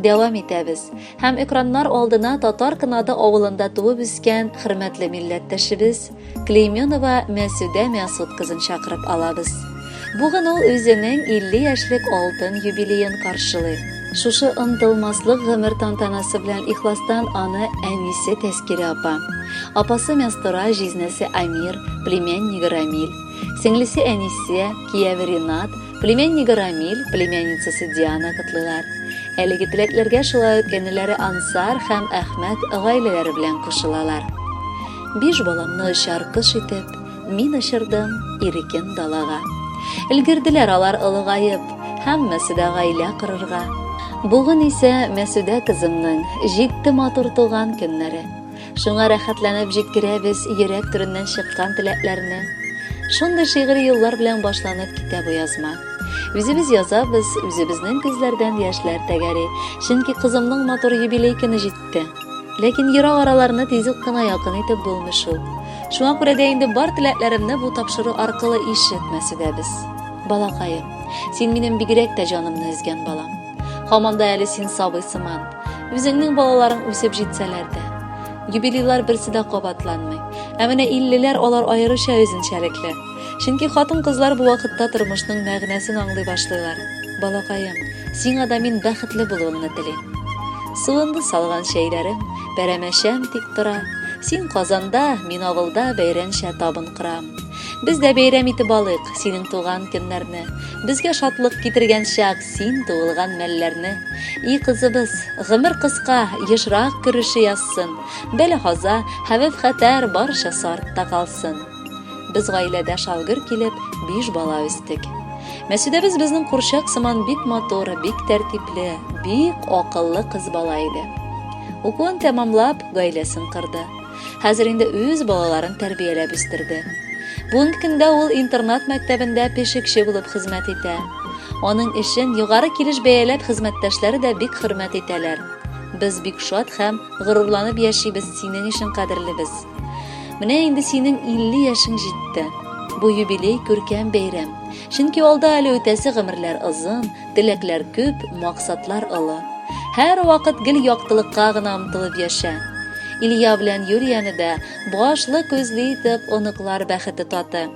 дәвам итәбез. Һәм экраннар алдына Татар Кынады авылында туып үскән хөрмәтле милләттәшебез Клейменова Мәсүдә Мәсуд кызын чакырып алабыз. Бүген ул үзенең 50 яшьлек алтын юбилеен каршылый. Шушы ынтылмаслык гомер тантанасы белән ихластан аны әнисе Тәскирә апа, апасы Мәстура, җизнәсе Амир, племяннигы Рамил, сеңлесе Әнисе, кияве Ринат, племяннигы Рамил, племянницасы Диана котлыйлар. Әлеге теләкләргә шулай ук энеләре Ансар һәм Әхмәт гаиләләре белән кушылалар. 5 баламны очар кош итеп, мин очырдым ирекен далага. Илгерделәр алар ылыгаеп, һәммәсе дә гаилә корырга. Бүген исә Мәсүдә кызымның 7 матур туган көннәре. Шуңа рәхәтләнеп җиткерәбез йөрәк түреннән чыккан теләкләрне. Шундый шигъри юллар белән башланып китә бу язма. Үзебез язабыз, үзебезнең күзләрдән яшьләр тәгәри, чөнки кызымның матур юбилей көне җитте. Ләкин ерак араларны тиз үк кына якын итеп булмый шул. Шуңа күрә дә инде бар теләкләремне бу тапшыру аркылы ишет Мәсүдәбез. Балакаем, син минем бигрәк тә җанымны өзгән балам. Һаманда әле син сабый сыман. Үзеңнең балаларың үсеп җитсәләр дә. Юбилейлар берсе дә кабатланмый. Ә менә 50ләр алар аеруча үзенчәлекле. Чөнки хатын-кызлар бу вакытта тормышның мәгънәсен аңлый башлыйлар. Балакаем, сиңа да мин бәхетле булуыңны телим. Суынды салган шәйләрем, бәрәмәшәм тик тора. Син Казанда, мин авылда бәйрәнчә табын кырам. Без дә бәйрәм итеп алыйк синең туган көннәрне. Безгә шатлык китергән чак син туылган мәлләрне. И кызыбыз, гомер кыска, ешрак күрешү язсын. Бәлә һаза, хәвеф хәтәр барча артта калсын. Без гаиләдә шалгыр килеп 5 бала үстек. Мәсүдәбез безнең курчак сыман бик матур, бик тәртипле, бик акыллы кыз бала иде. Укуын тәмамлап, гаиләсен кырды. Хәзер инде үз балаларын тәрбияләп үстерде. Бүгенге көндә ул интернат мәктәбендә пешекче булып хезмәт итә. Аның эшен югары килеш бәяләп хезмәттәшләре дә бик хөрмәт итәләр. Без бик шат һәм горурланып яшибез синең өчен кадерлебез. Менә инде синең 50 яшың җитте. Бу юбилей күркәм бәйрәм. Чөнки алда әле үтәсе гомерләр озын, теләкләр күп, максатлар олы. Һәр вакыт гел яктылыкка гына омтылып яшә. Илья белән Юлияны да башлы күзле итеп оныклар бәхете таты.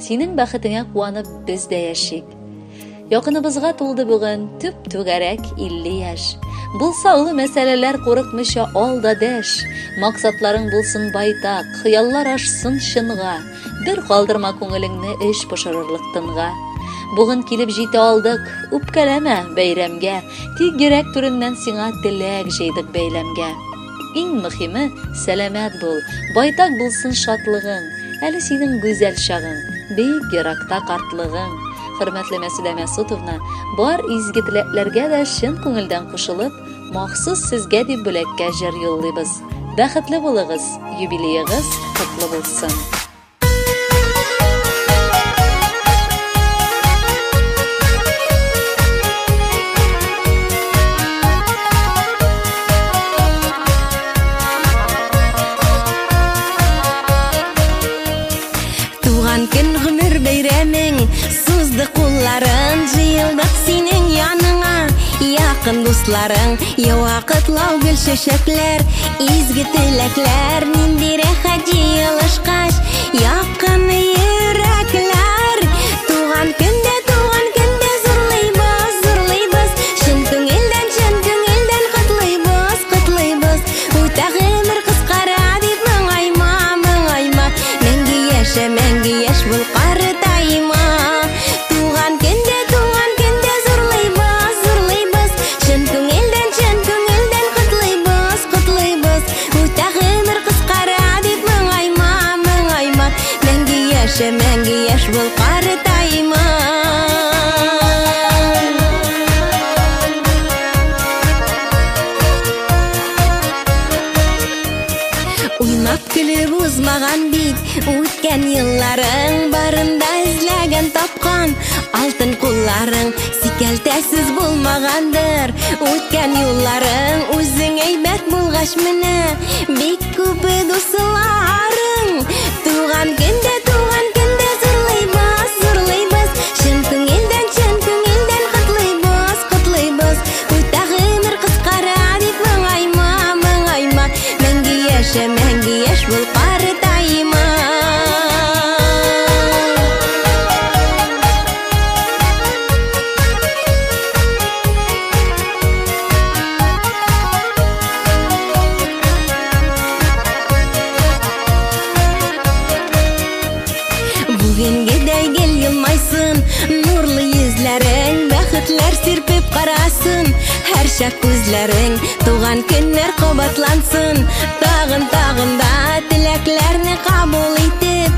Синең бәхетеңә куанып без дә яшик. Якыныбызга тулды бүген түп-түгәрәк 50 яшь. Булса улы мәсьәләләр курыкмыйча алда дәш. Максатларың булсын байтак, хыяллар ашсын чынга. Бер калдырма күңелеңне эш пошырырлык тынга. Бүген килеп җитә алдык, үпкәләмә бәйрәмгә. Тик йөрәк түреннән сиңа теләк җыйдык бәйләмгә. Иң мөһиме, сәламәт бул, байтак булсын шатлыгың. Әле синең гүзәл чагың, бик еракта картлыгың. Хөрмәтле Мәсүдә Мәсутовна, бар изге теләкләргә дә чын күңелдән кушылып, махсус сезгә дип бүләккә җыр юллыйбыз. Бәхетле булыгыз, юбилеегыз котлы булсын. Көн гомер бәйрәмең, сузды кулларың, җыелдык синең яныңа. Якын дусларың, вакытлау гөл чәчәкләр, изге теләкләр, нинди рәхәт җыелышкач, якын йөрәкләр. Туган көндә зурлыйбыз, зурлыйбыз, чын күңелдән котлыйбыз. Үтә гомер кыскара дип моңайма. Мәңге яшь бул картайма. Туган көндә зурлыйбыз, чын күңелдән котлыйбыз. Үтә гомер кыскара дип моңайма. Мәңге яшь бул картайма. Уйнап көлеп узмаган бит үткән елларың, барында эзләгән тапкан алтын кулларың. Сикәлтәсез булмагандыр үткән юлларың, үзең әйбәт булгач менә бик күп дусларың. Туган көндә зурлыйбыз, чын күңелдән котлыйбыз. Үтә гомер кыскара бәхетләр сирпеп карасын. Һәр чак күзләрең туган көннәр кабатлансын. Тагын да теләкләрне кабул итеп,